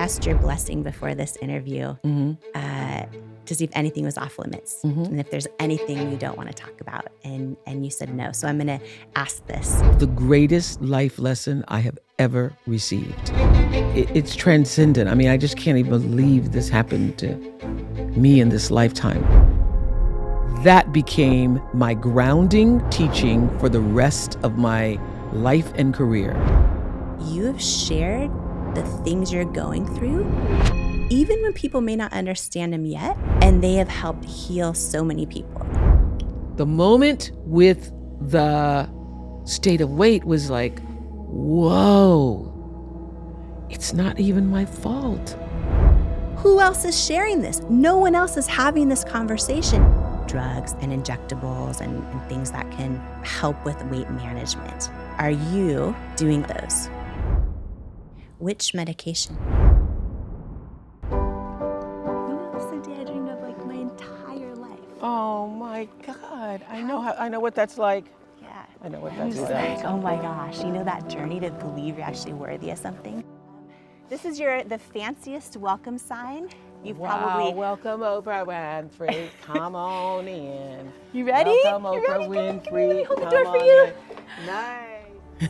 asked your blessing before this interview to see if anything was off limits and if there's anything you don't want to talk about. And you said no. So I'm going to ask this. The greatest life lesson I have ever received. It's transcendent. I mean, I just can't even believe this happened to me in this lifetime. That became my grounding teaching for the rest of my life and career. You have shared the things you're going through, even when people may not understand them yet, and they have helped heal so many people. The moment with the state of weight was like, whoa, it's not even my fault. Who else is sharing this? No one else is having this conversation. Drugs and injectables and things that can help with weight management. Are you doing those? Which medication? That's the day I dreamed of like my entire life. Oh my God, I know what that's like. Yeah. I know what I'm that's just like. like, oh my gosh, you know that journey to believe you're actually worthy of something? This is the fanciest welcome sign. You've probably... Welcome Oprah Winfrey, come on in. You ready? Welcome You Oprah ready? Winfrey, Let me hold the come door for on you. in. Nice.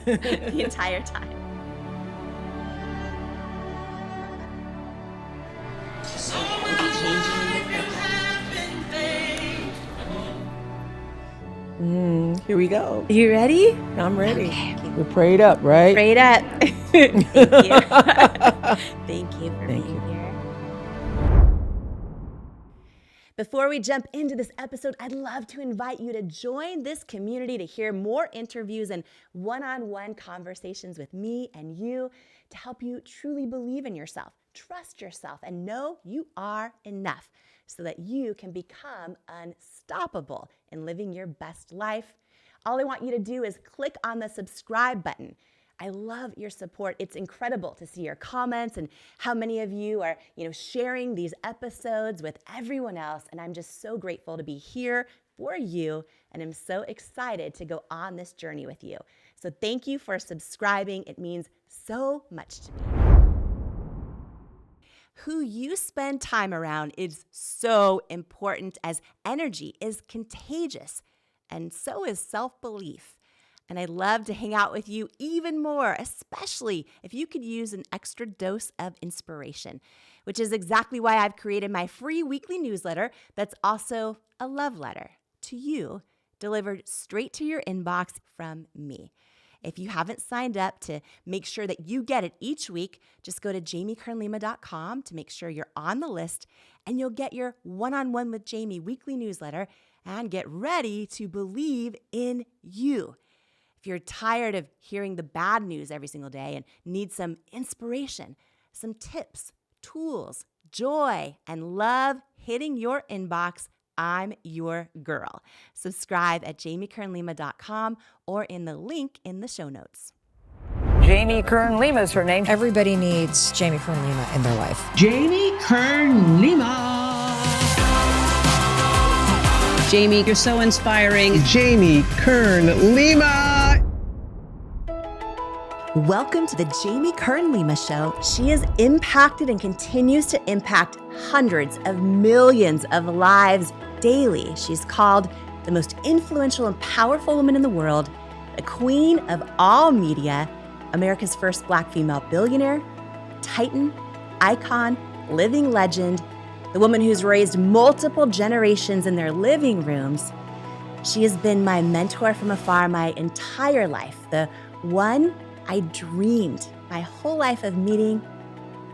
The entire time. Here we go. You ready? I'm ready. Okay. We're prayed up, right? Prayed up. Thank you. Thank you for being here. Before we jump into this episode, I'd love to invite you to join this community to hear more interviews and one-on-one conversations with me and you to help you truly believe in yourself, trust yourself, and know you are enough so that you can become unstoppable in living your best life. All I want you to do is click on the subscribe button. I love your support. It's incredible to see your comments and how many of you are, sharing these episodes with everyone else. And I'm just so grateful to be here for you. And I'm so excited to go on this journey with you. So thank you for subscribing. It means so much to me. Who you spend time around is so important, as energy is contagious, and so is self-belief. And I'd love to hang out with you even more, especially if you could use an extra dose of inspiration, which is exactly why I've created my free weekly newsletter that's also a love letter to you, delivered straight to your inbox from me. If you haven't signed up to make sure that you get it each week, just go to jamiekernlima.com to make sure you're on the list, and you'll get your one-on-one with Jamie weekly newsletter and get ready to believe in you. If you're tired of hearing the bad news every single day and need some inspiration, some tips, tools, joy, and love hitting your inbox, I'm your girl. Subscribe at jamiekernlima.com or in the link in the show notes. Jamie Kern Lima is her name. Everybody needs Jamie Kern Lima in their life. Jamie Kern Lima. Jamie, you're so inspiring. Jamie Kern Lima. Welcome to the Jamie Kern Lima Show. She has impacted and continues to impact hundreds of millions of lives daily. She's called the most influential and powerful woman in the world, the queen of all media, America's first Black female billionaire, titan, icon, living legend, the woman who's raised multiple generations in their living rooms. She has been my mentor from afar my entire life, the one I dreamed my whole life of meeting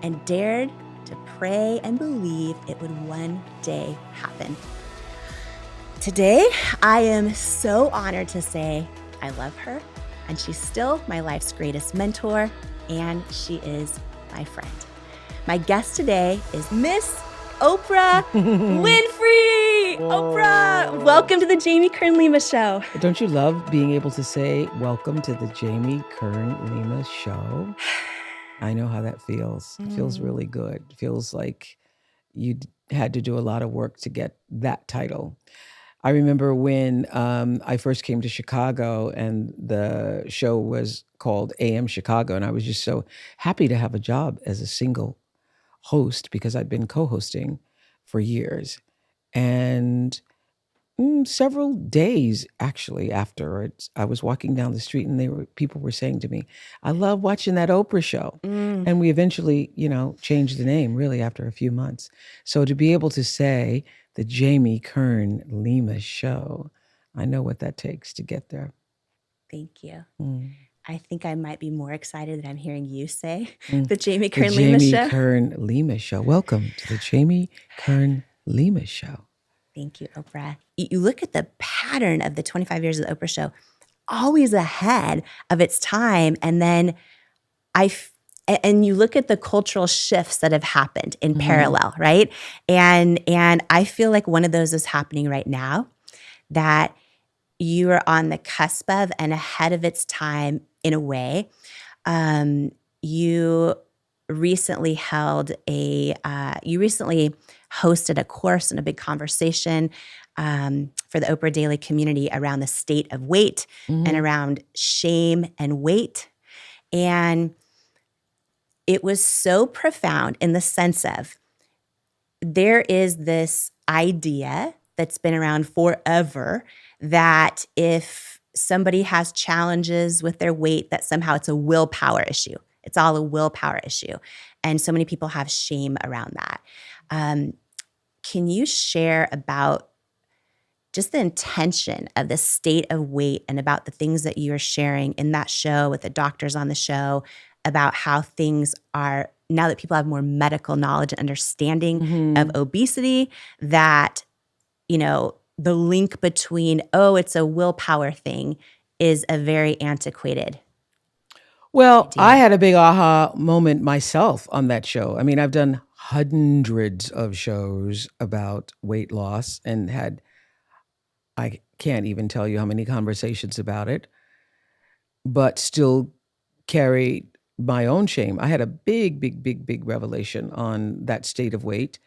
and dared to pray and believe it would one day happen. Today, I am so honored to say I love her, and she's still my life's greatest mentor, and she is my friend. My guest today is Miss Oprah Winfrey. Oprah, welcome to the Jamie Kern Lima Show. Don't you love being able to say, welcome to the Jamie Kern Lima Show? I know how that feels. It feels really good. It feels like you had to do a lot of work to get that title. I remember when I first came to Chicago and the show was called AM Chicago, and I was just so happy to have a job as a single host because I'd been co-hosting for years. And several days actually afterwards, I was walking down the street and people were saying to me, "I love watching that Oprah show." And we eventually, changed the name really after a few months. So to be able to say the Jamie Kern Lima show, I know what that takes to get there. Thank you. Mm. I think I might be more excited that I'm hearing you say Mm. the Jamie The Kern Lima Jamie show. Kern Lima show. Welcome to the Jamie Kern Lima show. Thank you, Oprah. You look at the pattern of the 25 years of the Oprah show, always ahead of its time. And then and you look at the cultural shifts that have happened in parallel, right? And I feel like one of those is happening right now, that you are on the cusp of and ahead of its time in a way. You recently hosted a course and a big conversation for the Oprah Daily community around the state of weight and around shame and weight. And it was so profound in the sense of there is this idea that's been around forever that if somebody has challenges with their weight, that somehow it's a willpower issue. It's all a willpower issue. And so many people have shame around that. Can you share about just the intention of the state of weight and about the things that you're sharing in that show with the doctors on the show about how things are, now that people have more medical knowledge and understanding of obesity, that, the link between, it's a willpower thing is a very antiquated Well, idea. I had a big aha moment myself on that show. I mean, I've done hundreds of shows about weight loss and I can't even tell you how many conversations about it, but still carry my own shame. I had a big revelation on that state of weight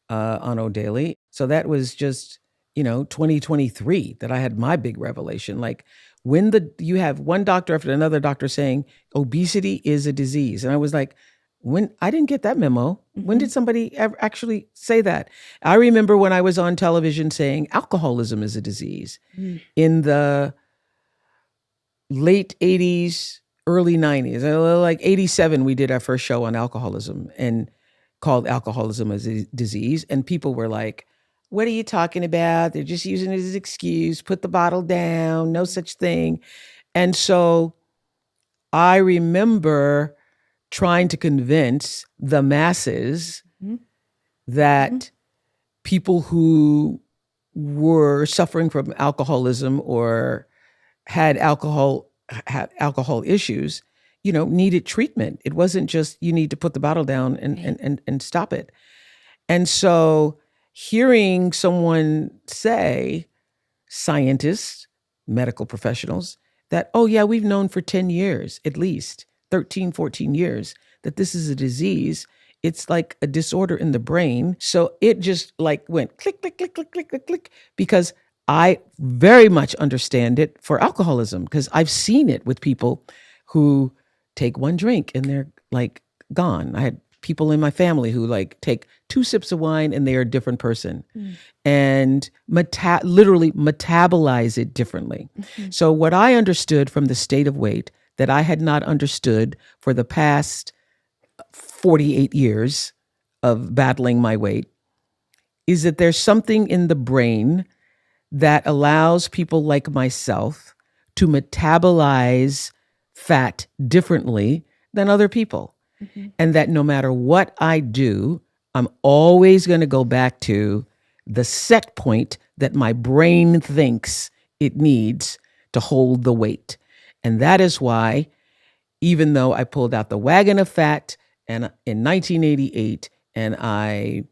on O'Daily. So that was just, 2023 that I had my big revelation. Like when you have one doctor after another doctor saying obesity is a disease. And I was like, I didn't get that memo. When did somebody ever actually say that? I remember when I was on television saying alcoholism is a disease in the late 80s, early 90s. Like 87, we did our first show on alcoholism and called alcoholism as a disease. And people were like, what are you talking about? They're just using it as an excuse. Put the bottle down. No such thing. And so I remember trying to convince the masses that people who were suffering from alcoholism or had alcohol issues, needed treatment. It wasn't just you need to put the bottle down and stop it. And so hearing someone say, scientists, medical professionals, that, we've known for 10 years, at least 13, 14 years, that this is a disease. It's like a disorder in the brain. So it just like went click, click, click, click, click, click, click, because I very much understand it for alcoholism, because I've seen it with people who take one drink and they're like gone. I had people in my family who like take 2 sips of wine and they are a different person and literally metabolize it differently. So what I understood from the state of weight that I had not understood for the past 48 years of battling my weight is that there's something in the brain that allows people like myself to metabolize fat differently than other people. And that no matter what I do, I'm always going to go back to the set point that my brain thinks it needs to hold the weight. And that is why, even though I pulled out the wagon of fat and in 1988, and I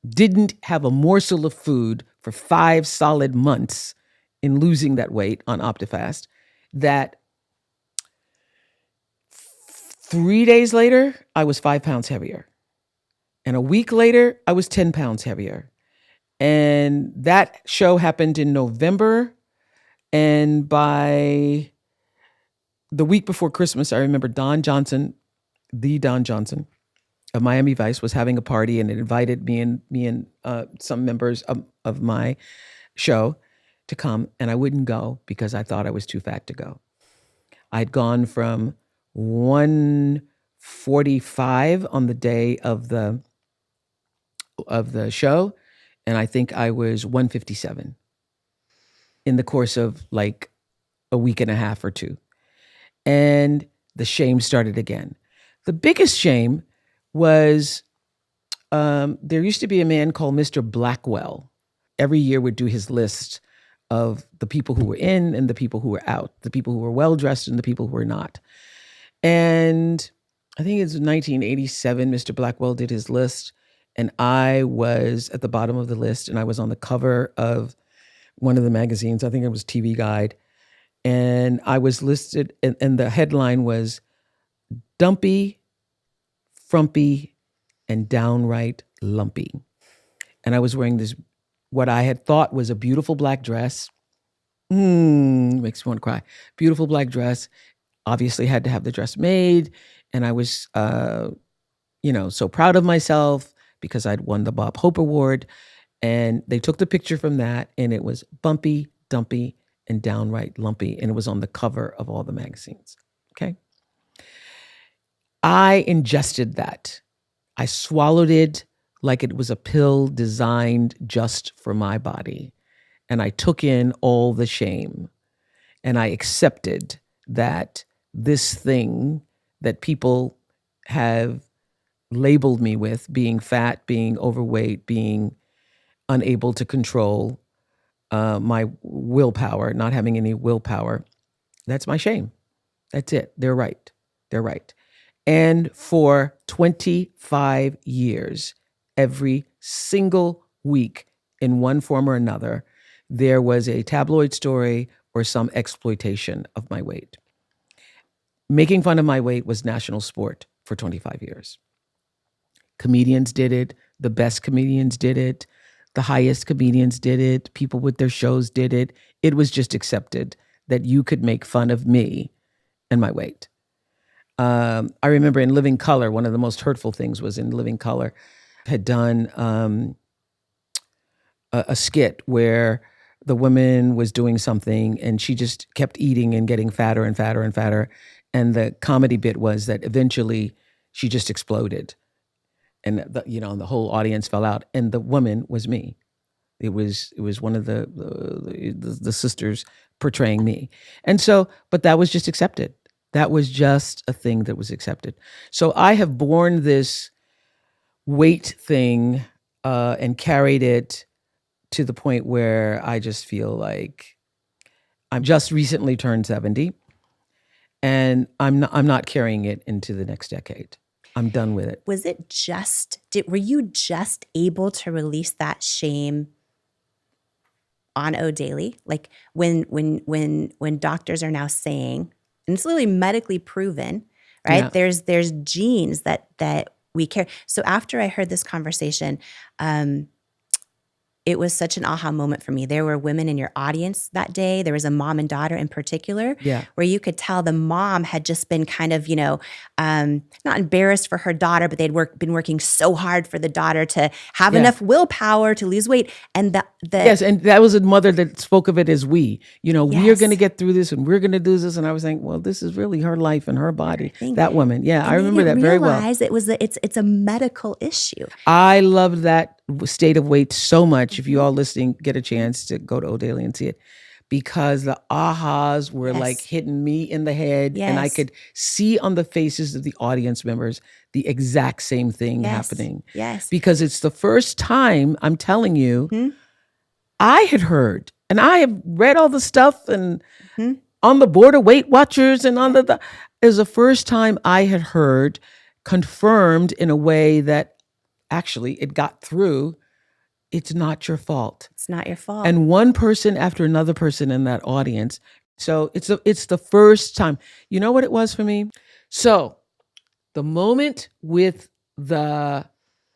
didn't have a morsel of food for 5 solid months in losing that weight on OptiFast, that 3 days later, I was 5 pounds heavier. And a week later, I was 10 pounds heavier. And that show happened in November. And by the week before Christmas, I remember Don Johnson, of Miami Vice was having a party, and it invited me and some members of my show to come, and I wouldn't go because I thought I was too fat to go. I'd gone from 145 on the day of the show, and I think I was 157 in the course of like a week and a half or two. And the shame started again. The biggest shame was there used to be a man called Mr. Blackwell. Every year would do his list of the people who were in and the people who were out, the people who were well-dressed and the people who were not. And I think it's 1987, Mr. Blackwell did his list, and I was at the bottom of the list, and I was on the cover of one of the magazines. I think it was TV Guide. And I was listed, and the headline was dumpy, frumpy, and downright lumpy. And I was wearing this, what I had thought was a beautiful black dress. Makes me want to cry. Beautiful black dress. Obviously had to have the dress made. And I was, so proud of myself because I'd won the Bob Hope Award. And they took the picture from that, and it was bumpy, dumpy, and downright lumpy. And it was on the cover of all the magazines. Okay. I ingested that. I swallowed it like it was a pill designed just for my body. And I took in all the shame. And I accepted that this thing that people have labeled me with, being fat, being overweight, being unable to control my willpower, not having any willpower, that's my shame. That's it. They're right. They're right. And for 25 years, every single week, in one form or another, there was a tabloid story or some exploitation of my weight. Making fun of my weight was national sport for 25 years. Comedians did it. The best comedians did it. The highest comedians did it. People with their shows did it. It was just accepted that you could make fun of me and my weight. I remember in Living Color, one of the most hurtful things was in Living Color, had done a skit where the woman was doing something and she just kept eating and getting fatter and fatter and fatter. And the comedy bit was that eventually she just exploded. And the whole audience fell out, and the woman was me. It was one of the sisters portraying me, and so, but that was just accepted. That was just a thing that was accepted. So I have borne this weight thing and carried it to the point where I just feel like I'm just recently turned 70, and I'm not carrying it into the next decade. I'm done with it. Was it were you just able to release that shame on O Daily? Like when doctors are now saying, and it's literally medically proven, right? Yeah. There's genes that we carry. So after I heard this conversation, it was such an aha moment for me. There were women in your audience that day. There was a mom and daughter in particular, where you could tell the mom had just been kind of, not embarrassed for her daughter, but they'd been working so hard for the daughter to have enough willpower to lose weight. And yes, and that was a mother that spoke of it as we are going to get through this, and we're going to do this. And I was saying, well, this is really her life and her body. That woman, I remember that very well. It's a medical issue. I love that state of weight so much. If you all listening get a chance to go to O Daily and see it, because the ahas were like hitting me in the head, and I could see on the faces of the audience members the exact same thing happening. Yes. Because it's the first time, I'm telling you, I had heard, and I have read all the stuff and on the board of Weight Watchers and on it was the first time I had heard confirmed in a way that actually it got through. It's not your fault. It's not your fault. And one person after another person in that audience. So it's the first time. You know what it was for me? So the moment with the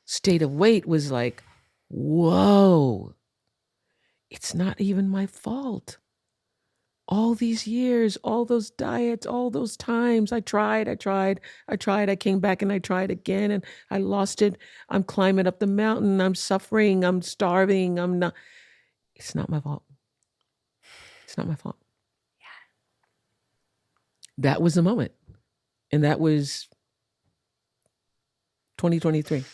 state of weight was like, whoa, it's not even my fault. all these years, all those diets, all those times I tried, I came back and I tried again and I lost it. I'm climbing up the mountain. I'm suffering. I'm starving. It's not my fault. It's not my fault. Yeah. That was the moment. And that was 2023.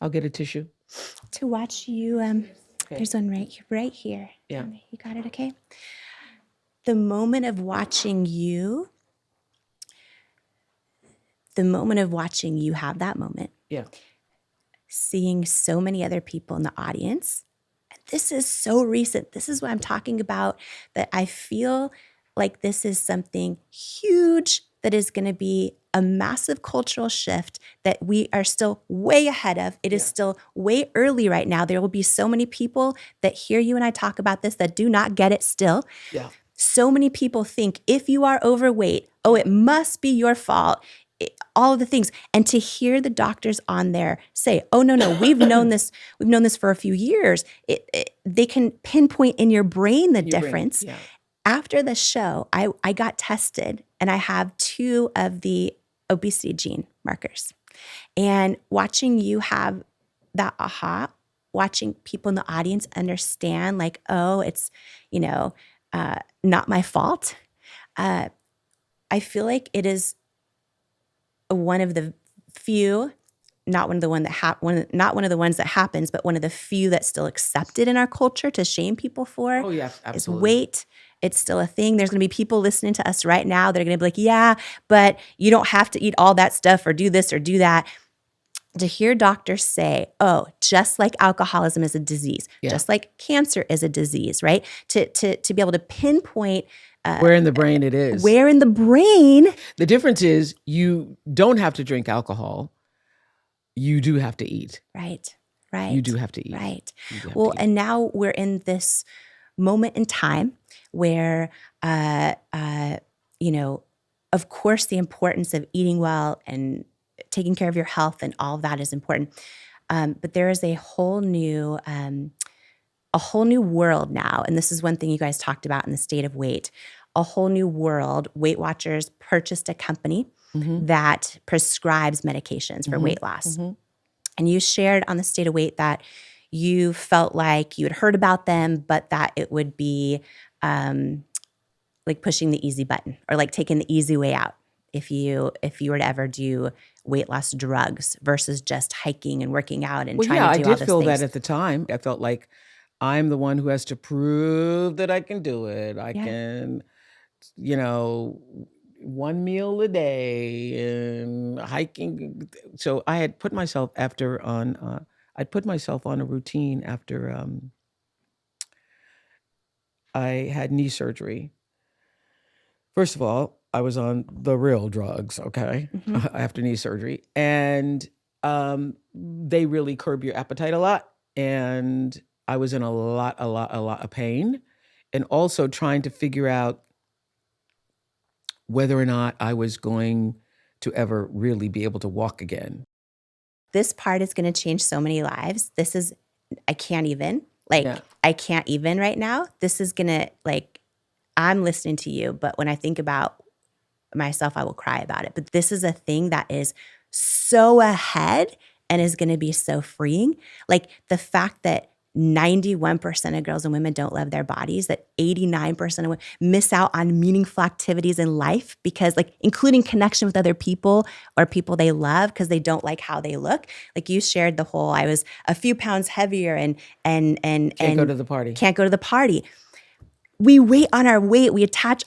I'll get a tissue. To watch you, there's one right here. Yeah. You got it, okay? The moment of watching you have that moment. Yeah. Seeing so many other people in the audience. This is so recent. This is what I'm talking about, that I feel like this is something huge that is going to be a massive cultural shift that we are still way ahead of. It is still way early right now. There will be so many people that hear you and I talk about this that do not get it still. Yeah. So many people think if you are overweight, oh, it must be your fault. All of the things. And to hear the doctors on there say, oh, no, we've known this for a few years. They can pinpoint in your brain the difference. Yeah. After the show, I got tested and I have 2 of the obesity gene markers. And watching you have that aha, watching people in the audience understand like, oh, it's, not my fault. I feel like it is one of the few, not one of the ones that happens, but one of the few that's still accepted in our culture to shame people for. Oh, yeah, absolutely. Is weight. It's still a thing. There's going to be people listening to us right now that are going to be like, yeah, but you don't have to eat all that stuff or do this or do that. To hear doctors say, oh, just like alcoholism is a disease, just like cancer is a disease, right? To be able to pinpoint where in the brain it is. Where in the brain. The difference is you don't have to drink alcohol. You do have to eat. Right. You do have to eat. Right. Well, and now we're in this moment in time where, of course, the importance of eating well and taking care of your health and all of that is important. But there is a whole new world now. And this is one thing you guys talked about in the State of Weight, a whole new world. Weight Watchers purchased a company that prescribes medications for weight loss. And you shared on the State of Weight that you felt like you had heard about them, but that it would be like pushing the easy button or like taking the easy way out if you were to ever do weight loss drugs versus just hiking and working out and trying to do all those things. I did feel that at the time. I felt like I'm the one who has to prove that I can do it. I can, one meal a day and hiking. So I had put myself on a routine after I had knee surgery. First of all, I was on the real drugs, okay, after knee surgery. And they really curb your appetite a lot. And I was in a lot of pain. And also trying to figure out whether or not I was going to ever really be able to walk again. This part is going to change so many lives. I can't even right now. This is going to I'm listening to you, but when I think about myself, I will cry about it. But this is a thing that is so ahead and is going to be so freeing. Like the fact that 91% of girls and women don't love their bodies, that 89% of women miss out on meaningful activities in life because including connection with other people or people they love because they don't like how they look. Like you shared the whole, I was a few pounds heavier and Can't go to the party. Can't go to the party. We wait on our weight. We attach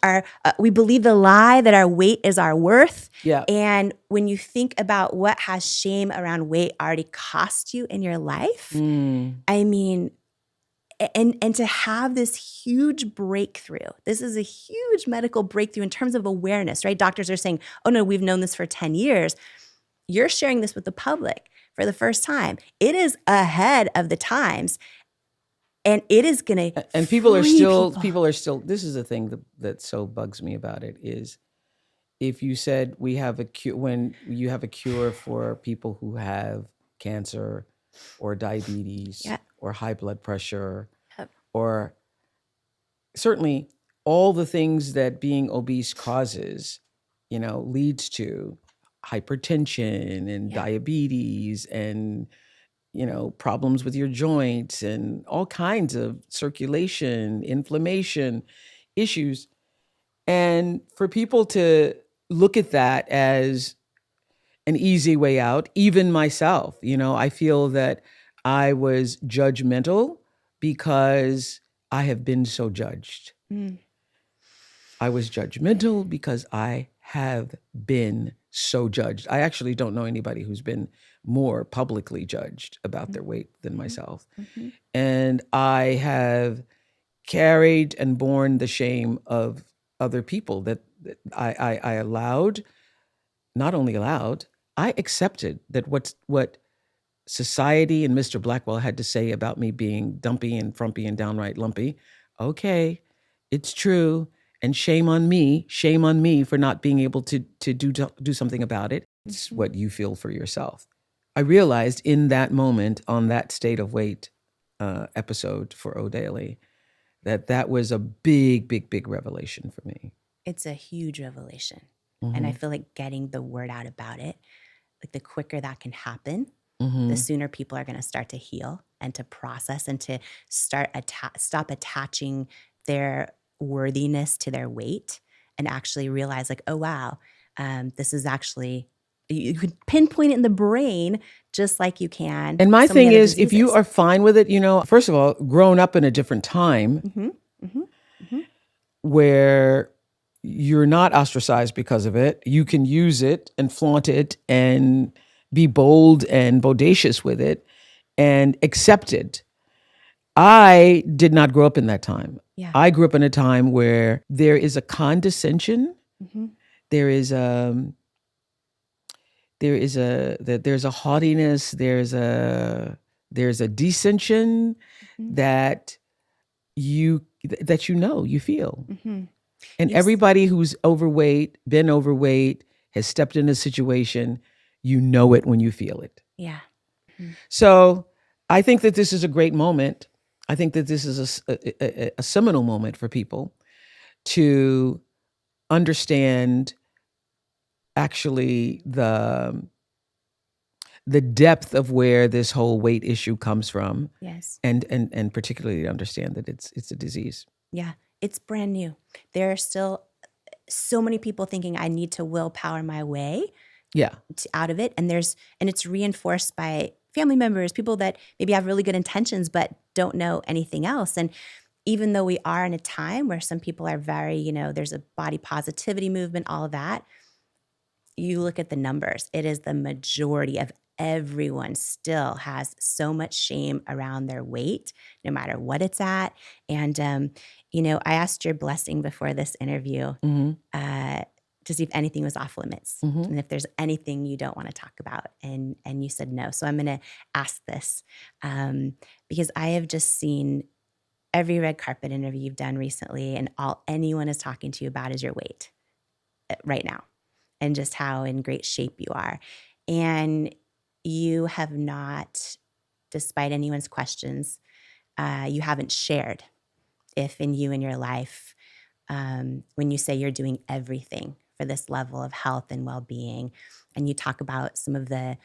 we believe the lie that our weight is our worth. Yeah. And when you think about what has shame around weight already cost you in your life, I mean, and to have this huge breakthrough, this is a huge medical breakthrough in terms of awareness, right? Doctors are saying, oh no, we've known this for 10 years. You're sharing this with the public for the first time. It is ahead of the times. And it is going to and people are still this is the thing that so bugs me about it is if you said we have a cure, when you have a cure for people who have cancer or diabetes or high blood pressure or certainly all the things that being obese causes, leads to hypertension and diabetes and, problems with your joints and all kinds of circulation, inflammation issues. And for people to look at that as an easy way out, even myself, I feel that I was judgmental because I have been so judged. I was judgmental because I have been so judged. I actually don't know anybody who's been more publicly judged about their weight than myself. And I have carried and borne the shame of other people that I allowed, not only allowed, I accepted that what society and Mr. Blackwell had to say about me being dumpy and frumpy and downright lumpy. Okay, it's true. And shame on me for not being able to do something about it. It's what you feel for yourself. I realized in that moment on that State of Weight episode for O'Daly that was a big, big, big revelation for me. It's a huge revelation. And I feel like getting the word out about it, like the quicker that can happen, the sooner people are going to start to heal and to process and to stop attaching their worthiness to their weight and actually realize like, oh, wow, this is actually, you could pinpoint it in the brain just like you can. And my some of the thing other is, if you diseases. are fine with it, first of all, grown up in a different time where you're not ostracized because of it, you can use it and flaunt it and be bold and bodacious with it and accept it. I did not grow up in that time. Yeah. I grew up in a time where there is a condescension. There's a haughtiness. There's a descension that you feel. And everybody who's overweight, been overweight, has stepped in a situation, you know it when you feel it. Yeah. So I think that this is a great moment. I think that this is a seminal moment for people to understand actually the depth of where this whole weight issue comes from. Yes. And particularly understand that it's a disease. Yeah. It's brand new. There are still so many people thinking I need to willpower my way out of it. And it's reinforced by family members, people that maybe have really good intentions but don't know anything else. And even though we are in a time where some people are very, there's a body positivity movement, all of that, you look at the numbers, it is the majority of everyone still has so much shame around their weight, no matter what it's at. And, I asked your blessing before this interview to see if anything was off limits and if there's anything you don't want to talk about. And you said no. So I'm going to ask this because I have just seen every red carpet interview you've done recently, and all anyone is talking to you about is your weight right now and just how in great shape you are. And you have not, despite anyone's questions, you haven't shared if in you in your life, when you say you're doing everything for this level of health and well-being, and you talk about some of the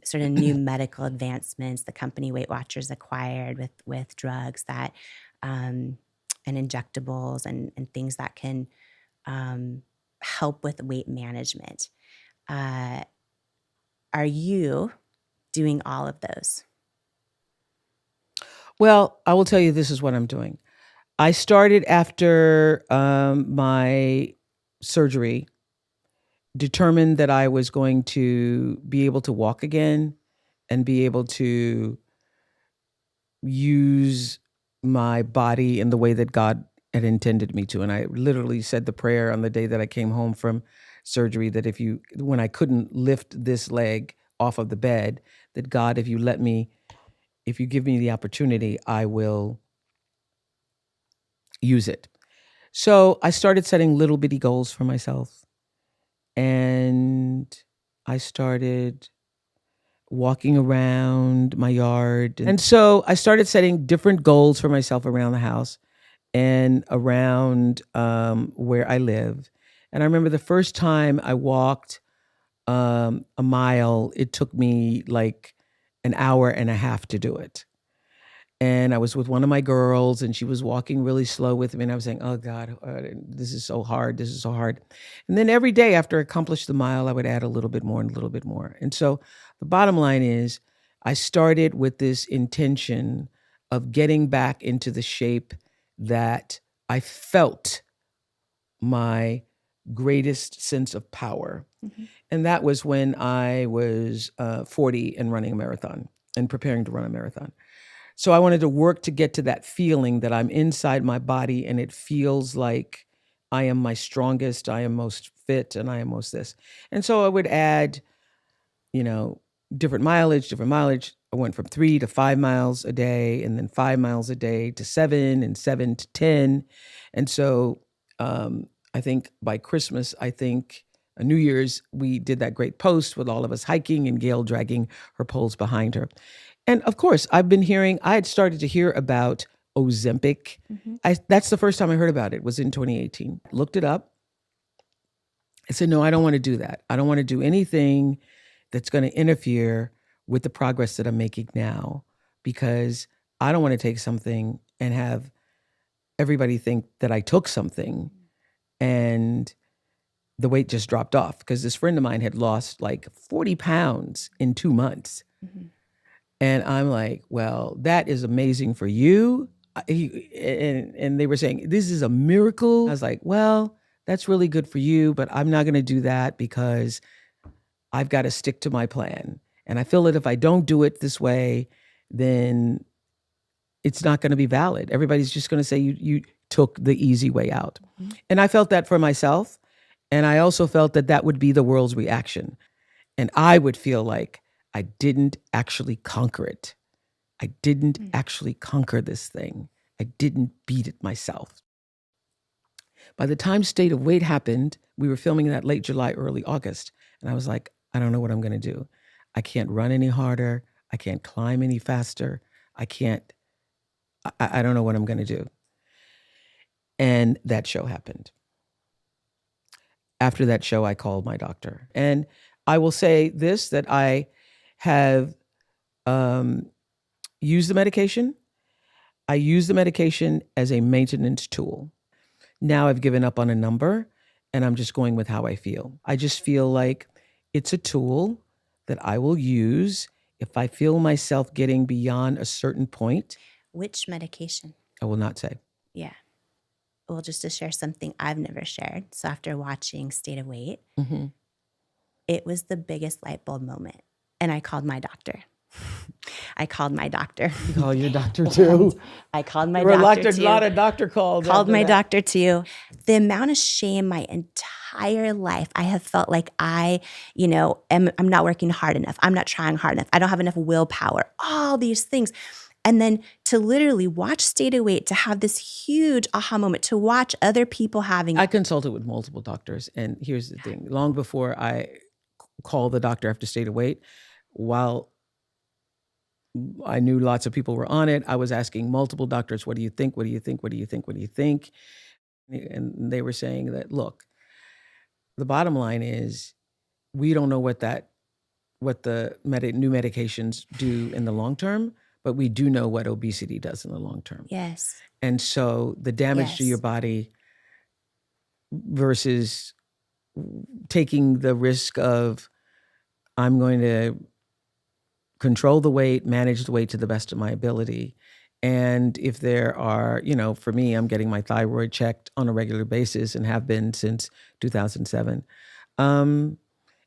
sort of new medical advancements the company Weight Watchers acquired with drugs that and injectables and things that can help with weight management. Are you doing all of those? Well, I will tell you, this is what I'm doing. I started after my surgery, determined that I was going to be able to walk again and be able to use my body in the way that God had intended me to. And I literally said the prayer on the day that I came home from surgery that when I couldn't lift this leg off of the bed, that God, if you give me the opportunity, I will use it. So I started setting little bitty goals for myself. And I started walking around my yard. And so I started setting different goals for myself around the house. and around where I live. And I remember the first time I walked a mile, it took me like an hour and a half to do it. And I was with one of my girls, and she was walking really slow with me. And I was saying, oh God, this is so hard. This is so hard. And then every day after I accomplished the mile, I would add a little bit more and a little bit more. And so the bottom line is I started with this intention of getting back into the shape that I felt my greatest sense of power. Mm-hmm. And that was when I was 40 and running a marathon and preparing to run a marathon. So I wanted to work to get to that feeling that I'm inside my body and it feels like I am my strongest, I am most fit, and I am most this. And so I would add, different mileage. I went from 3 to 5 miles a day, and then 5 miles a day to 7, and 7 to 10. And so I think by Christmas, New Year's, we did that great post with all of us hiking and Gail dragging her poles behind her. And of course, I had started to hear about Ozempic. Mm-hmm. That's the first time I heard about it, was in 2018. Looked it up. I said, no, I don't want to do that. I don't want to do anything that's going to interfere with the progress that I'm making now, because I don't want to take something and have everybody think that I took something and the weight just dropped off, because this friend of mine had lost like 40 pounds in 2 months. Mm-hmm. And I'm like, well, that is amazing for you. And they were saying, this is a miracle. I was like, well, that's really good for you, but I'm not going to do that because I've got to stick to my plan. And I feel that if I don't do it this way, then it's not going to be valid. Everybody's just going to say you took the easy way out. Mm-hmm. And I felt that for myself. And I also felt that that would be the world's reaction. And I would feel like I didn't actually conquer it. I didn't actually conquer this thing. I didn't beat it myself. By the time State of Weight happened, we were filming that late July, early August. And I was like, I don't know what I'm going to do. I can't run any harder. I can't climb any faster. I don't know what I'm going to do. And that show happened. After that show, I called my doctor. And I will say this, that I have used the medication. I use the medication as a maintenance tool. Now I've given up on a number and I'm just going with how I feel. I just feel like it's a tool that I will use if I feel myself getting beyond a certain point. Which medication? I will not say. Yeah. Well, just to share something I've never shared. So after watching State of Weight, Mm-hmm. it was the biggest light bulb moment. And I called my doctor. You call your doctor too. I called my doctor too. A lot of doctor calls. Called my doctor too. The amount of shame my entire life I have felt like I'm not working hard enough. I'm not trying hard enough. I don't have enough willpower. All these things. And then to literally watch State of Weight, to have this huge aha moment, to watch other people having. I consulted with multiple doctors. And here's the thing. Long before I called the doctor after State of Weight, while I knew lots of people were on it, I was asking multiple doctors, what do you think? What do you think? What do you think? What do you think? And they were saying that, look, the bottom line is we don't know what the new medications do in the long term, but we do know what obesity does in the long term. Yes. And so the damage to your body versus taking the risk of, I'm going to control the weight, manage the weight to the best of my ability. And if there are, for me, I'm getting my thyroid checked on a regular basis and have been since 2007.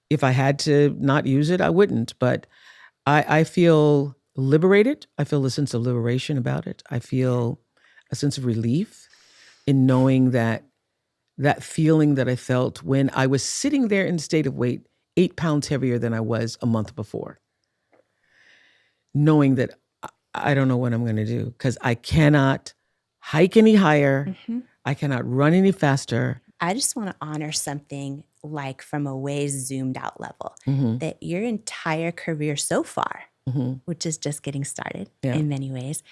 If I had to not use it, I wouldn't. But I feel liberated. I feel a sense of liberation about it. I feel a sense of relief in knowing that feeling that I felt when I was sitting there in State of Weight, 8 pounds heavier than I was a month before. Knowing that I don't know what I'm going to do because I cannot hike any higher. Mm-hmm. I cannot run any faster. I just want to honor something like from a way zoomed out level, mm-hmm. that your entire career so far, mm-hmm. which is just getting started yeah. in many ways,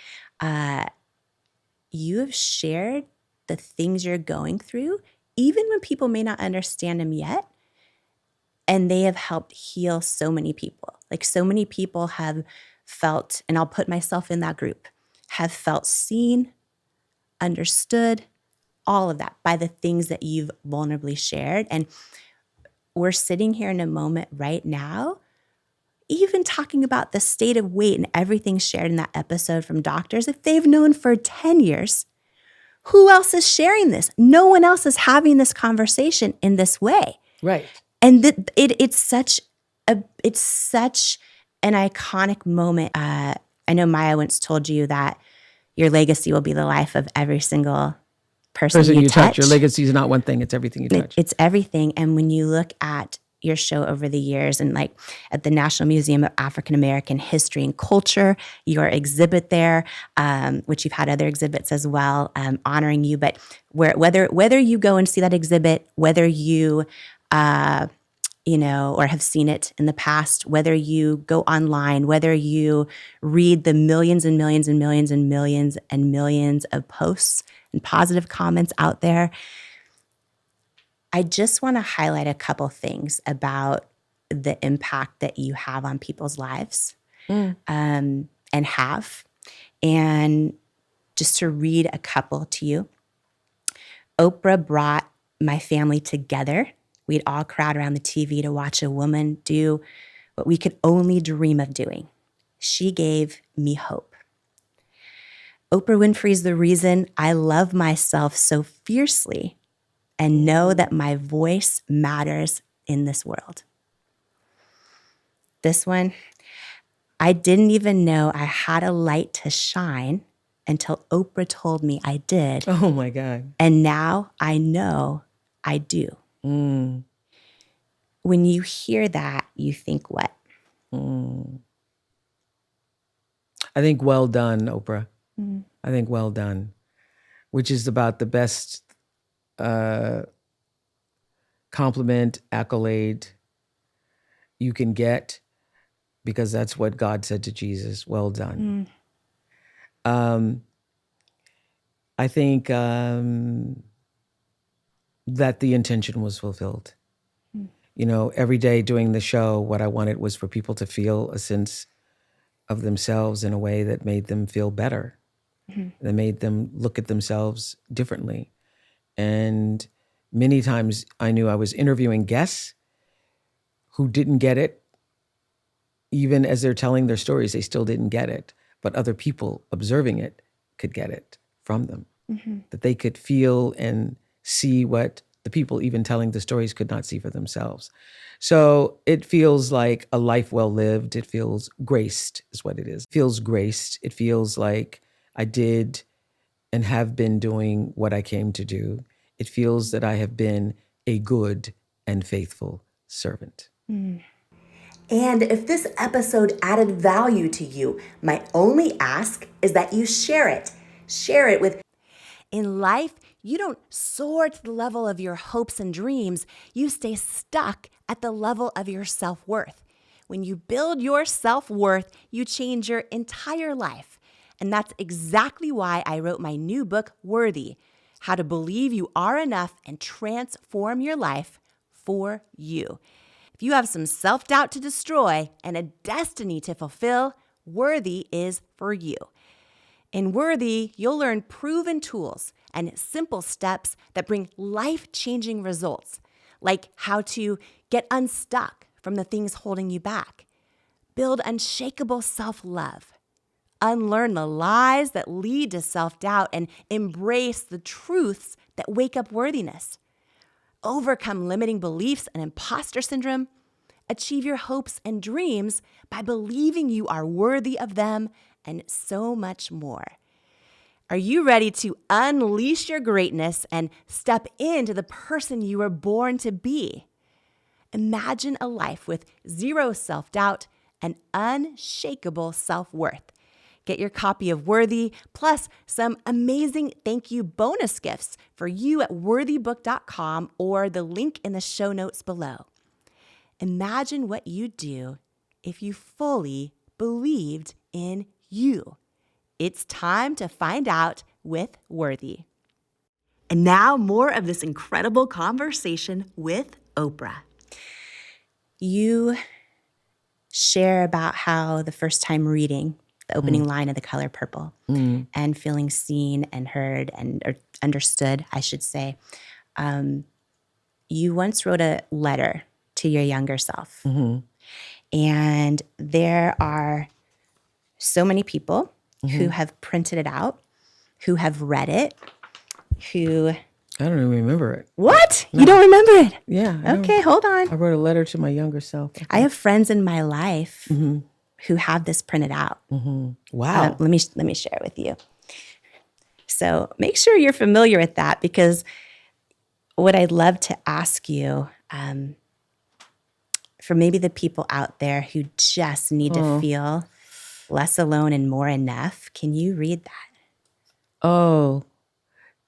you have shared the things you're going through, even when people may not understand them yet. And they have helped heal so many people. Like so many people have felt, and I'll put myself in that group, have felt seen, understood, all of that by the things that you've vulnerably shared. And we're sitting here in a moment right now, even talking about the state of weight and everything shared in that episode from doctors. If they've known for 10 years, who else is sharing this? No one else is having this conversation in this way. Right. And it's such an iconic moment. I know Maya once told you that your legacy will be the life of every single person you touch. Your legacy is not one thing; it's everything you touch. It's everything. And when you look at your show over the years, and like at the National Museum of African American History and Culture, your exhibit there, which you've had other exhibits as well, honoring you. But whether you go and see that exhibit, whether you or have seen it in the past, whether you go online, whether you read the millions and millions and millions and millions and millions of posts and positive comments out there, I just want to highlight a couple things about the impact that you have on people's lives and have. And just to read a couple to you. Oprah brought my family together. We'd all crowd around the TV to watch a woman do what we could only dream of doing. She gave me hope. Oprah Winfrey is the reason I love myself so fiercely and know that my voice matters in this world. This one, I didn't even know I had a light to shine until Oprah told me I did. Oh my God. And now I know I do. Mm. When you hear that, you think what? I think well done, Oprah. I think well done, which is about the best compliment, accolade you can get, because that's what God said to Jesus, well done. I think that the intention was fulfilled. Every day doing the show, what I wanted was for people to feel a sense of themselves in a way that made them feel better, that made them look at themselves differently. And many times I knew I was interviewing guests who didn't get it. Even as they're telling their stories, they still didn't get it. But other people observing it could get it from them. That they could feel and see what the people even telling the stories could not see for themselves. So it feels like a life well lived. It feels graced is what it is. It feels graced. It feels like I did and have been doing what I came to do. It feels that I have been a good and faithful servant. And if this episode added value to you, my only ask is that you share it. Share it with... In life, you don't soar to the level of your hopes and dreams. You stay stuck at the level of your self-worth. When you build your self-worth, you change your entire life. And that's exactly why I wrote my new book, Worthy: How to Believe You Are Enough and Transform Your Life for You. If you have some self-doubt to destroy and a destiny to fulfill, Worthy is for you. In Worthy, you'll learn proven tools and simple steps that bring life-changing results, like how to get unstuck from the things holding you back, build unshakable self-love, unlearn the lies that lead to self-doubt, and embrace the truths that wake up worthiness, overcome limiting beliefs and imposter syndrome, achieve your hopes and dreams by believing you are worthy of them, and so much more. Are you ready to unleash your greatness and step into the person you were born to be? Imagine a life with zero self-doubt and unshakable self-worth. Get your copy of Worthy, plus some amazing thank you bonus gifts for you at worthybook.com or the link in the show notes below. Imagine what you'd do if you fully believed in you. It's time to find out with Worthy. And now more of this incredible conversation with Oprah. You share about how the first time reading the opening line of The Color Purple and feeling seen and heard or understood, I should say. You once wrote a letter to your younger self. And there are so many people who have printed it out, who have read it, who... I don't even remember it. What? No. You don't remember it? Yeah. Okay, hold on. I wrote a letter to my younger self. Okay. I have friends in my life who have this printed out. Wow. Let me share it with you. So make sure you're familiar with that, because what I'd love to ask you, for maybe the people out there who just need to feel less alone and more enough, can you read that? Oh,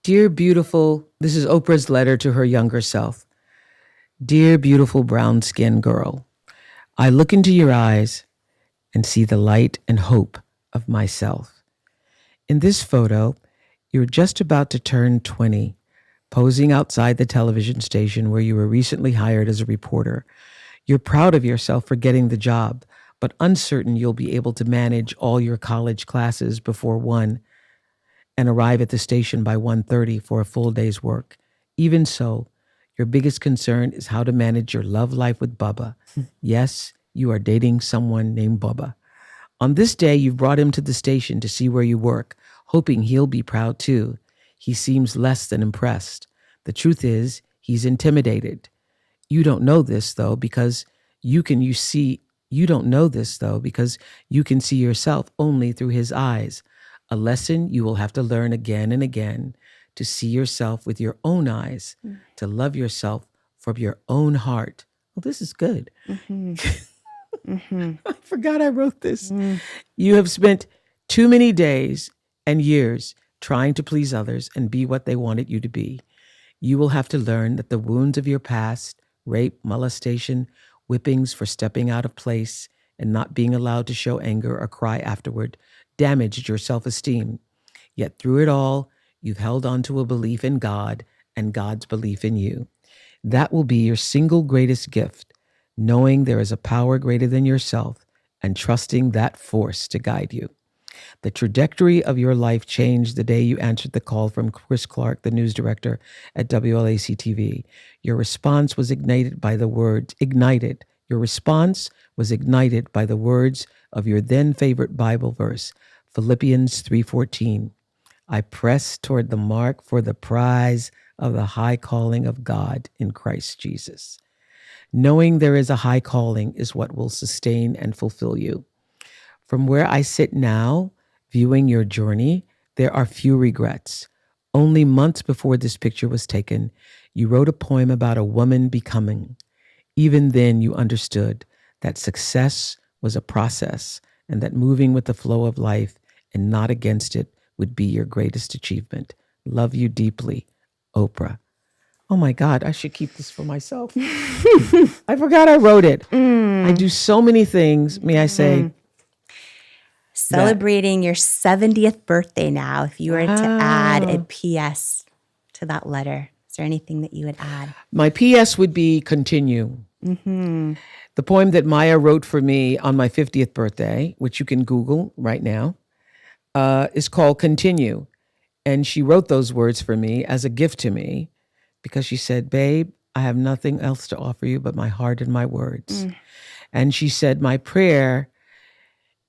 dear beautiful, this is Oprah's letter to her younger self. Dear beautiful brown-skinned girl, I look into your eyes and see the light and hope of myself. In this photo, you're just about to turn 20, posing outside the television station where you were recently hired as a reporter. You're proud of yourself for getting the job, but uncertain you'll be able to manage all your college classes before 1 and arrive at the station by 1:30 for a full day's work. Even so, your biggest concern is how to manage your love life with Bubba. Yes, you are dating someone named Bubba. On this day, you've brought him to the station to see where you work, hoping he'll be proud too. He seems less than impressed. The truth is, he's intimidated. You don't know this though, because you can see yourself only through his eyes. A lesson you will have to learn again and again, to see yourself with your own eyes, to love yourself from your own heart. Well, this is good. I forgot I wrote this. You have spent too many days and years trying to please others and be what they wanted you to be. You will have to learn that the wounds of your past, rape, molestation, whippings for stepping out of place and not being allowed to show anger or cry afterward, damaged your self-esteem. Yet through it all, you've held on to a belief in God and God's belief in you. That will be your single greatest gift, knowing there is a power greater than yourself and trusting that force to guide you. The trajectory of your life changed the day you answered the call from Chris Clark, the news director at WLAC-TV. Your response was ignited by the words of your then favorite Bible verse, Philippians 3:14. I press toward the mark for the prize of the high calling of God in Christ Jesus. Knowing there is a high calling is what will sustain and fulfill you. From where I sit now, viewing your journey, there are few regrets. Only months before this picture was taken, you wrote a poem about a woman becoming. Even then, you understood that success was a process and that moving with the flow of life and not against it would be your greatest achievement. Love you deeply, Oprah. Oh my God, I should keep this for myself. I forgot I wrote it. I do so many things, may I say. Celebrating your 70th birthday now, if you were to add a PS to that letter, is there anything that you would add? My PS would be continue. The poem that Maya wrote for me on my 50th birthday, which you can Google right now, is called Continue. And she wrote those words for me as a gift to me because she said, babe, I have nothing else to offer you but my heart and my words. And she said, my prayer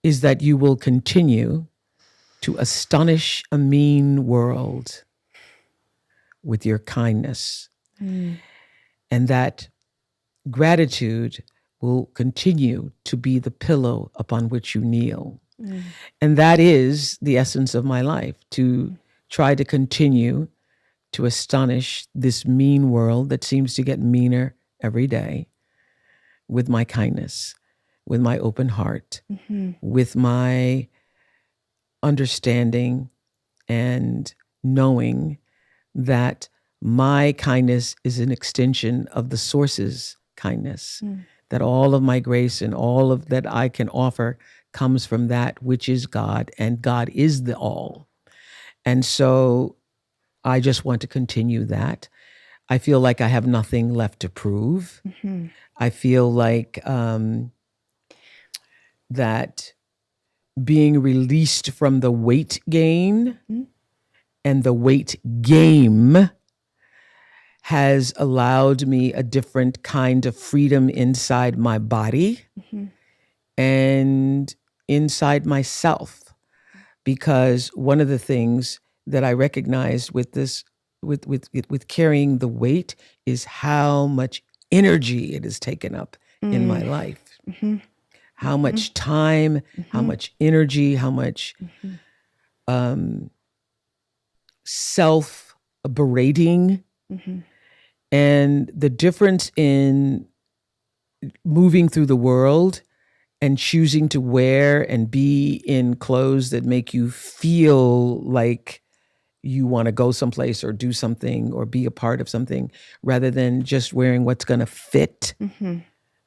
is that you will continue to astonish a mean world with your kindness. And that gratitude will continue to be the pillow upon which you kneel. And that is the essence of my life, to try to continue to astonish this mean world that seems to get meaner every day with my kindness, with my open heart, with my understanding and knowing that my kindness is an extension of the source's kindness, that all of my grace and all of that I can offer comes from that which is God, and God is the all. And so I just want to continue that. I feel like I have nothing left to prove. I feel like that being released from the weight gain and the weight game has allowed me a different kind of freedom inside my body and inside myself. Because one of the things that I recognized with this, with carrying the weight, is how much energy it has taken up in my life. How much time, how much energy, how much self-berating. And the difference in moving through the world and choosing to wear and be in clothes that make you feel like you want to go someplace or do something or be a part of something, rather than just wearing what's going to fit.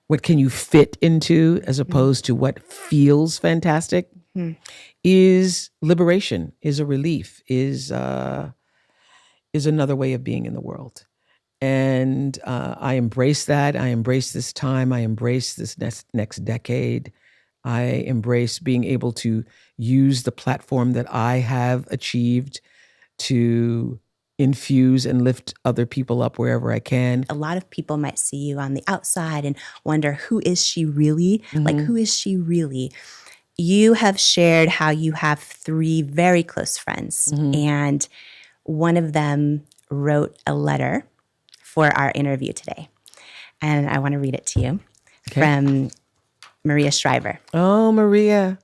What can you fit into, as opposed to what feels fantastic, is liberation, is a relief, is another way of being in the world. And I embrace that. I embrace this time. I embrace this next decade. I embrace being able to use the platform that I have achieved to infuse and lift other people up wherever I can. A lot of people might see you on the outside and wonder, who is she really? Like, who is she really? You have shared how you have 3 very close friends, and one of them wrote a letter for our interview today. And I want to read it to you from Maria Shriver. Oh, Maria.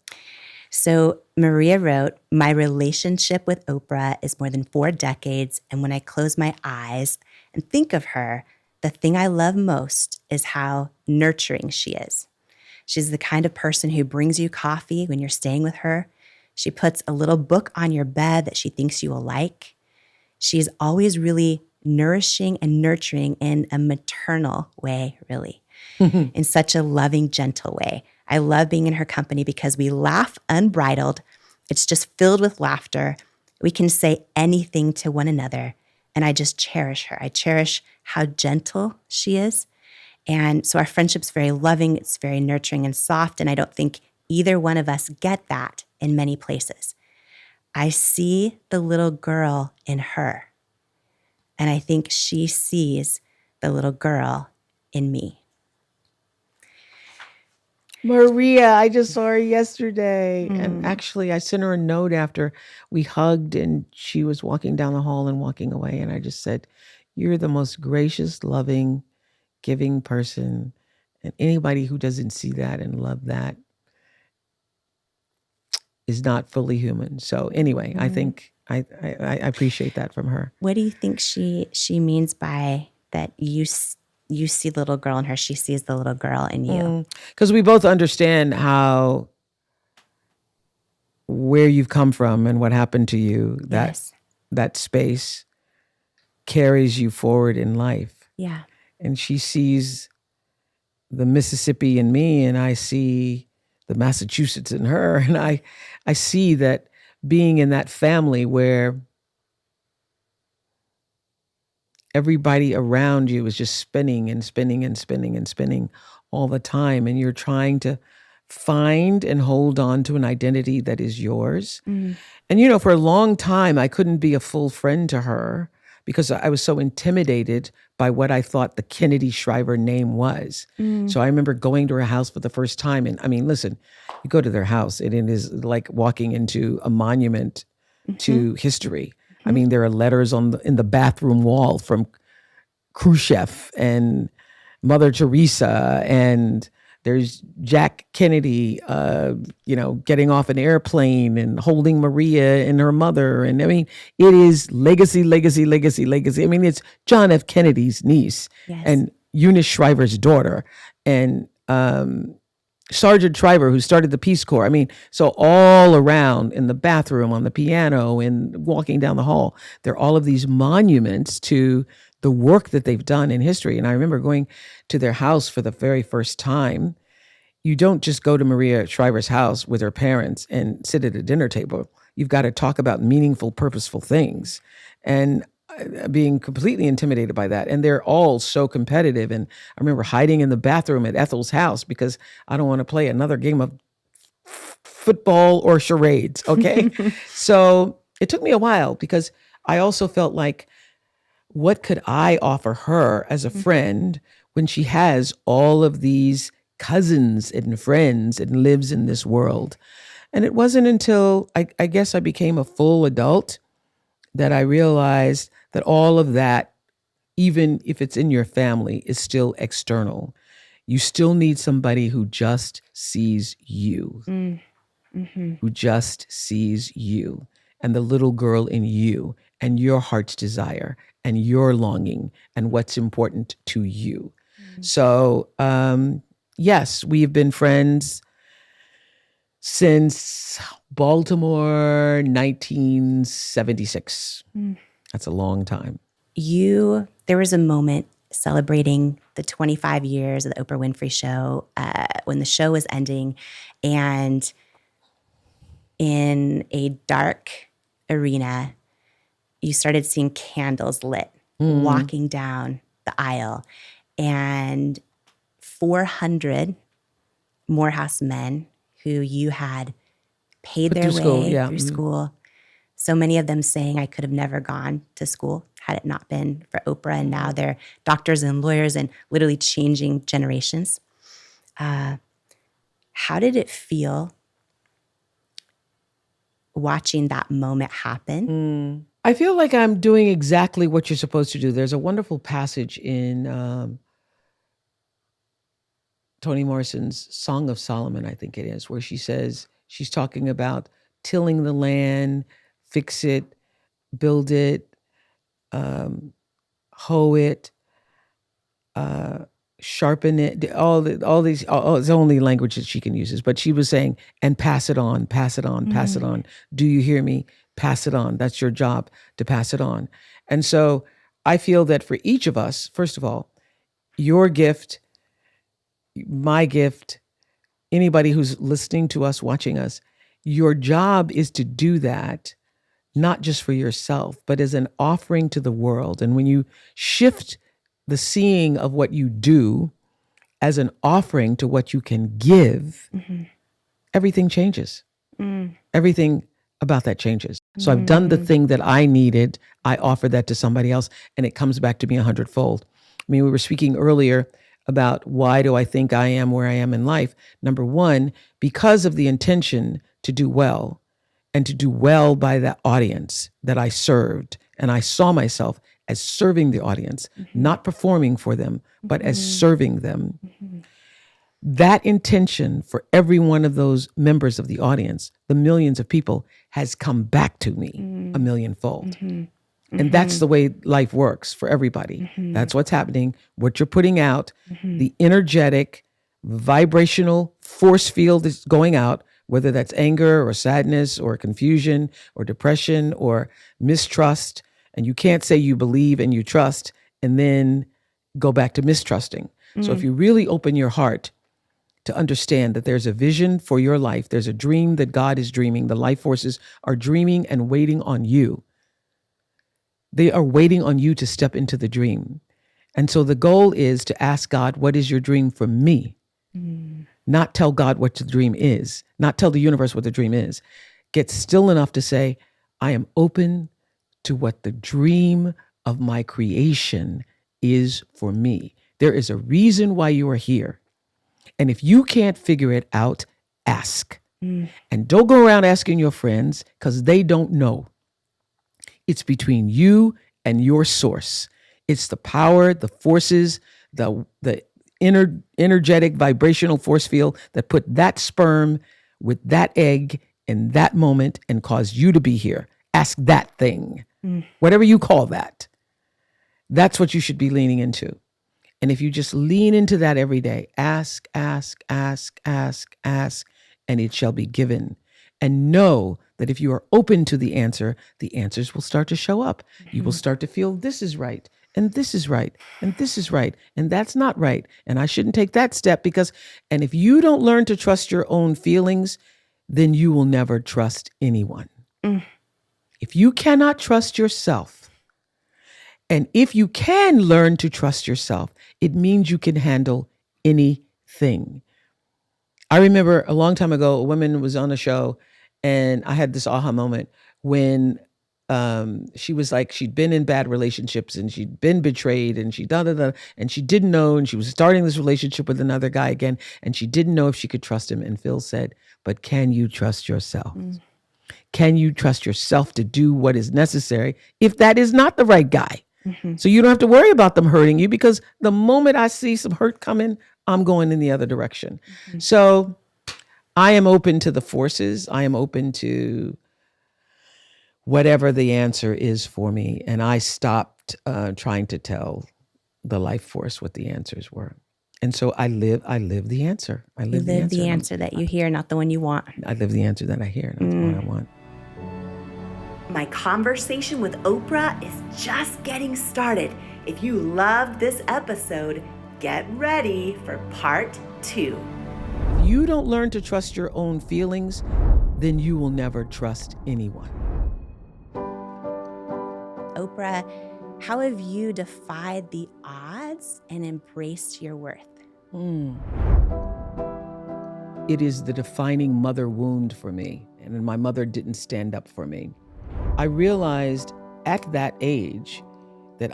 So Maria wrote, "My relationship with Oprah is more than 4 decades, and when I close my eyes and think of her, the thing I love most is how nurturing she is. She's the kind of person who brings you coffee when you're staying with her. She puts a little book on your bed that she thinks you will like. She's always really nourishing and nurturing in a maternal way, really, in such a loving, gentle way. I love being in her company because we laugh unbridled. It's just filled with laughter. We can say anything to one another, and I just cherish her. I cherish how gentle she is. And so our friendship's very loving, it's very nurturing and soft, and I don't think either one of us get that in many places. I see the little girl in her, and I think she sees the little girl in me." Maria, I just saw her yesterday. And actually, I sent her a note after we hugged, and she was walking down the hall and walking away. And I just said, "You're the most gracious, loving, giving person. And anybody who doesn't see that and love that is not fully human." So anyway, I think I appreciate that from her. What do you think she means by that? You see the little girl in her, she sees the little girl in you. Because we both understand where you've come from and what happened to you. Yes. That space carries you forward in life. Yeah. And she sees the Mississippi in me, and I see the Massachusetts in her. And I see that being in that family where everybody around you is just spinning and spinning and spinning and spinning all the time. And you're trying to find and hold on to an identity that is yours. And, for a long time, I couldn't be a full friend to her because I was so intimidated by what I thought the Kennedy Shriver name was. So I remember going to her house for the first time. And I mean, listen, you go to their house and it is like walking into a monument to history. I mean, there are letters in the bathroom wall from Khrushchev and Mother Teresa, and there's Jack Kennedy, getting off an airplane and holding Maria and her mother. And I mean, it is legacy, legacy, legacy, legacy. I mean, it's John F. Kennedy's niece and Eunice Shriver's daughter, and Sergeant Shriver, who started the Peace Corps. I mean, so all around in the bathroom, on the piano, and walking down the hall, there are all of these monuments to the work that they've done in history. And I remember going to their house for the very first time, you don't just go to Maria Shriver's house with her parents and sit at a dinner table. You've got to talk about meaningful, purposeful things. And being completely intimidated by that. And they're all so competitive. And I remember hiding in the bathroom at Ethel's house because I don't want to play another game of football or charades. Okay. So it took me a while because I also felt like, what could I offer her as a friend when she has all of these cousins and friends and lives in this world? And it wasn't until I guess I became a full adult that I realized that all of that, even if it's in your family, is still external. You still need somebody who just sees you, who just sees you and the little girl in you and your heart's desire and your longing and what's important to you. So, yes, we've been friends since Baltimore, 1976. That's a long time. There was a moment celebrating the 25 years of the Oprah Winfrey show when the show was ending, and in a dark arena, you started seeing candles lit walking down the aisle, and 400 Morehouse men who you had paid their way through school. So many of them saying, I could have never gone to school had it not been for Oprah. And now they're doctors and lawyers and literally changing generations. How did it feel watching that moment happen? I feel like I'm doing exactly what you're supposed to do. There's a wonderful passage in Toni Morrison's Song of Solomon, I think it is, where she says, she's talking about tilling the land, fix it, build it, hoe it, sharpen it, all these, it's only language that she can use, but she was saying, and pass it on, pass it on, pass it on. Do you hear me? Pass it on. That's your job, to pass it on. And so I feel that for each of us, first of all, your gift, my gift, anybody who's listening to us, watching us, your job is to do that, not just for yourself, but as an offering to the world. And when you shift the seeing of what you do as an offering to what you can give, everything changes. Everything about that changes. So I've done the thing that I needed. I offer that to somebody else, and it comes back to me 100-fold. I mean, we were speaking earlier about why do I think I am where I am in life. Number one, because of the intention to do well, and to do well by that audience that I served. And I saw myself as serving the audience, not performing for them, but as serving them. That intention for every one of those members of the audience, the millions of people, has come back to me a millionfold. And that's the way life works for everybody. That's what's happening. What you're putting out, the energetic, vibrational force field is going out, whether that's anger or sadness or confusion or depression or mistrust. And you can't say you believe and you trust and then go back to mistrusting. So if you really open your heart to understand that there's a vision for your life, there's a dream that God is dreaming, the life forces are dreaming and waiting on you. They are waiting on you to step into the dream. And so the goal is to ask God, what is your dream for me? Not tell God what the dream is, not tell the universe what the dream is. Get still enough to say, I am open to what the dream of my creation is for me. There is a reason why you are here. And if you can't figure it out, ask. And don't go around asking your friends because they don't know. It's between you and your source. It's the power, the forces, the energetic vibrational force field that put that sperm with that egg in that moment and caused you to be here. Ask that thing, whatever you call that. That's what you should be leaning into. And if you just lean into that every day, ask, ask, ask, ask, ask, and it shall be given. And know that if you are open to the answers will start to show up. You will start to feel this is right and this is right, and this is right, and that's not right, and I shouldn't take that step and if you don't learn to trust your own feelings, then you will never trust anyone. If you cannot trust yourself, and if you can learn to trust yourself, it means you can handle anything. I remember a long time ago, a woman was on a show, and I had this aha moment when she was like, she'd been in bad relationships and she'd been betrayed and and she didn't know, and she was starting this relationship with another guy again, and she didn't know if she could trust him. And Phil said, but can you trust yourself? Can you trust yourself to do what is necessary if that is not the right guy? So you don't have to worry about them hurting you, because the moment I see some hurt coming, I'm going in the other direction. So I am open to the forces. I am open to whatever the answer is for me. And I stopped trying to tell the life force what the answers were. And so I live the answer. I live the answer that you hear, not the one you want. I live the answer that I hear, not the one I want. My conversation with Oprah is just getting started. If you loved this episode, get ready for part 2. If you don't learn to trust your own feelings, then you will never trust anyone. Oprah, how have you defied the odds and embraced your worth? It is the defining mother wound for me, and my mother didn't stand up for me. I realized at that age that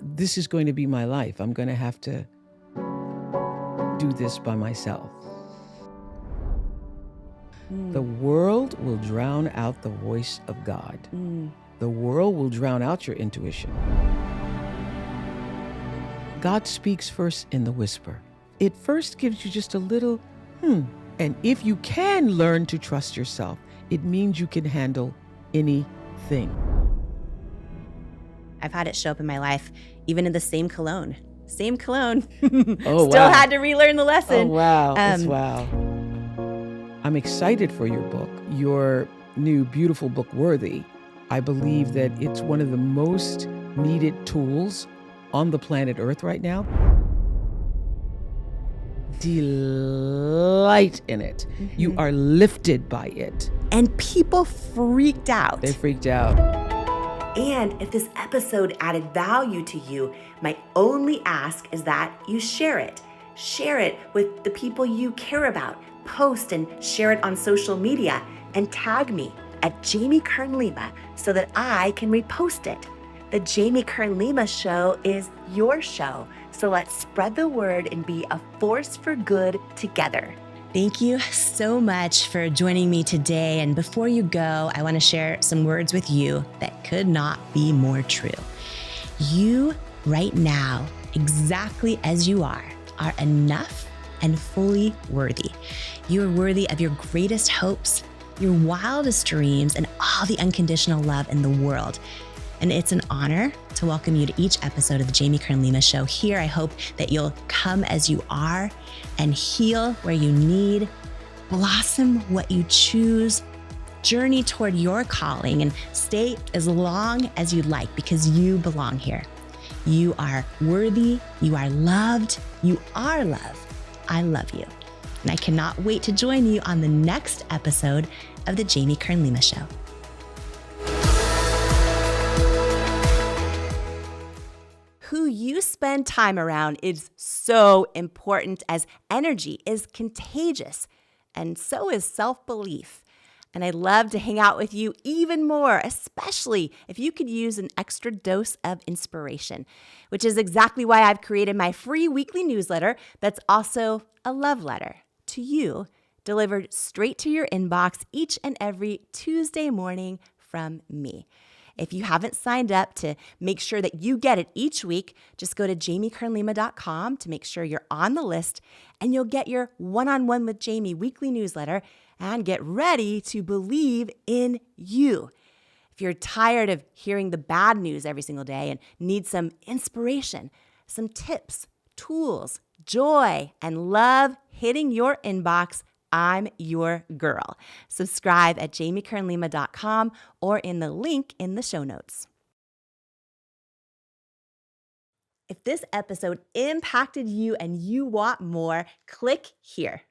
this is going to be my life. I'm going to have to do this by myself. The world will drown out the voice of God. The world will drown out your intuition. God speaks first in the whisper. It first gives you just a little, And if you can learn to trust yourself, it means you can handle anything. I've had it show up in my life, even in the same cologne. Same cologne. Oh, Still wow. had to relearn the lesson. Oh, wow. Wow. I'm excited for your book, your new beautiful book, Worthy. I believe that it's one of the most needed tools on the planet Earth right now. Delight in it. You are lifted by it. And people freaked out. They freaked out. And if this episode added value to you, my only ask is that you share it. Share it with the people you care about. Post and share it on social media, and tag me at Jamie Kern Lima so that I can repost it. The Jamie Kern Lima Show is your show, so let's spread the word and be a force for good together. Thank you so much for joining me today. And before you go, I want to share some words with you that could not be more true. You, right now, exactly as you are enough and fully worthy. You are worthy of your greatest hopes, your wildest dreams, and all the unconditional love in the world. And it's an honor to welcome you to each episode of the Jamie Kern Lima Show. Here, I hope that you'll come as you are and heal where you need, blossom what you choose, journey toward your calling, and stay as long as you'd like, because you belong here. You are worthy, you are loved, you are love. I love you. And I cannot wait to join you on the next episode of the Jamie Kern Lima Show. Who you spend time around is so important, as energy is contagious, and so is self-belief. And I'd love to hang out with you even more, especially if you could use an extra dose of inspiration, which is exactly why I've created my free weekly newsletter that's also a love letter to you, delivered straight to your inbox each and every Tuesday morning from me. If you haven't signed up to make sure that you get it each week, just go to jamiekernlima.com to make sure you're on the list, and you'll get your One-on-One with Jamie weekly newsletter and get ready to believe in you. If you're tired of hearing the bad news every single day and need some inspiration, some tips, tools, joy, and love hitting your inbox, I'm your girl. Subscribe at jamiekernlima.com or in the link in the show notes. If this episode impacted you and you want more, click here.